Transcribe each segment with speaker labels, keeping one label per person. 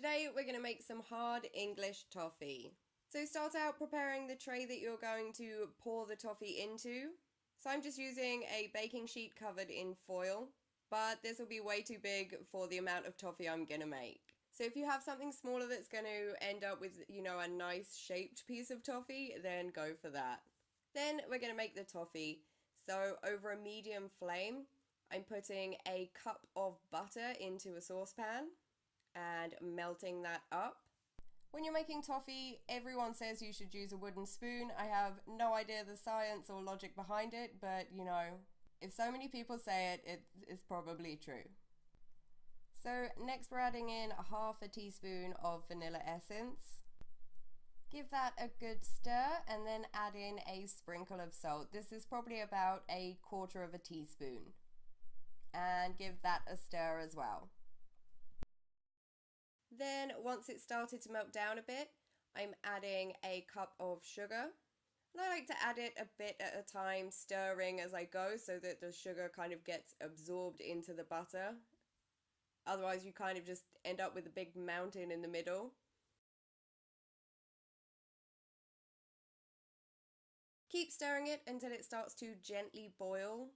Speaker 1: Today we're going to make some hard English toffee. So start out preparing the tray that you're going to pour the toffee into. So I'm just using a baking sheet covered in foil, but this will be way too big for the amount of toffee I'm going to make. So if you have something smaller that's going to end up with, a nice shaped piece of toffee, then go for that. Then we're going to make the toffee. So over a medium flame, I'm putting a cup of butter into a saucepan and melting that up. When you're making toffee, everyone says you should use a wooden spoon. I have no idea the science or logic behind it, but if so many people say it, it's probably true. So next we're adding in half a teaspoon of vanilla essence. Give that a good stir and then add in a sprinkle of salt. This is probably about a quarter of a teaspoon. And give that a stir as well. Then once it's started to melt down a bit, I'm adding a cup of sugar. And I like to add it a bit at a time, stirring as I go so that the sugar kind of gets absorbed into the butter. Otherwise you kind of just end up with a big mountain in the middle. Keep stirring it until it starts to gently boil.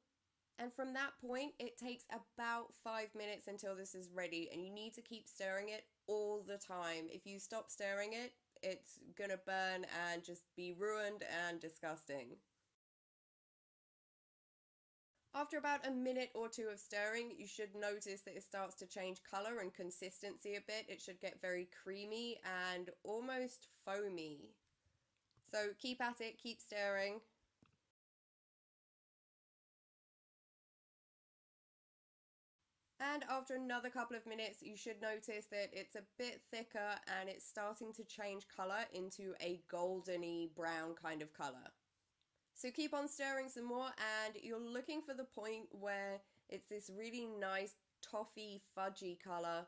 Speaker 1: And from that point, it takes about 5 minutes until this is ready, and you need to keep stirring it all the time. If you stop stirring it, it's gonna burn and just be ruined and disgusting. After about a minute or two of stirring, you should notice that it starts to change color and consistency a bit. It should get very creamy and almost foamy. So keep at it, keep stirring. And after another couple of minutes, you should notice that it's a bit thicker and it's starting to change colour into a goldeny brown kind of colour. So keep on stirring some more, and you're looking for the point where it's this really nice toffee fudgy colour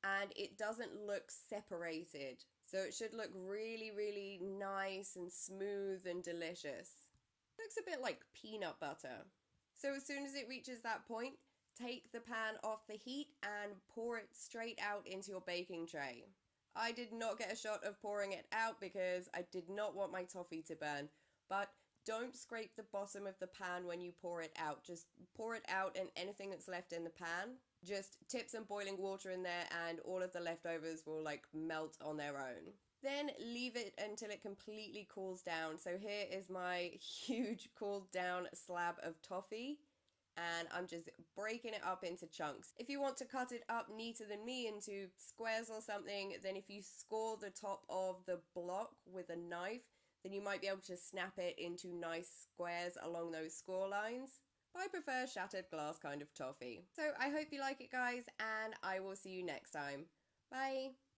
Speaker 1: and it doesn't look separated. So it should look really, really nice and smooth and delicious. It looks a bit like peanut butter. So as soon as it reaches that point, take the pan off the heat and pour it straight out into your baking tray. I did not get a shot of pouring it out because I did not want my toffee to burn, but don't scrape the bottom of the pan when you pour it out. Just pour it out and anything that's left in the pan, just tip some boiling water in there and all of the leftovers will melt on their own. Then leave it until it completely cools down. So here is my huge cooled down slab of toffee, and I'm just breaking it up into chunks. If you want to cut it up neater than me into squares or something, then if you score the top of the block with a knife, then you might be able to snap it into nice squares along those score lines. But I prefer shattered glass kind of toffee. So I hope you like it, guys, and I will see you next time. Bye!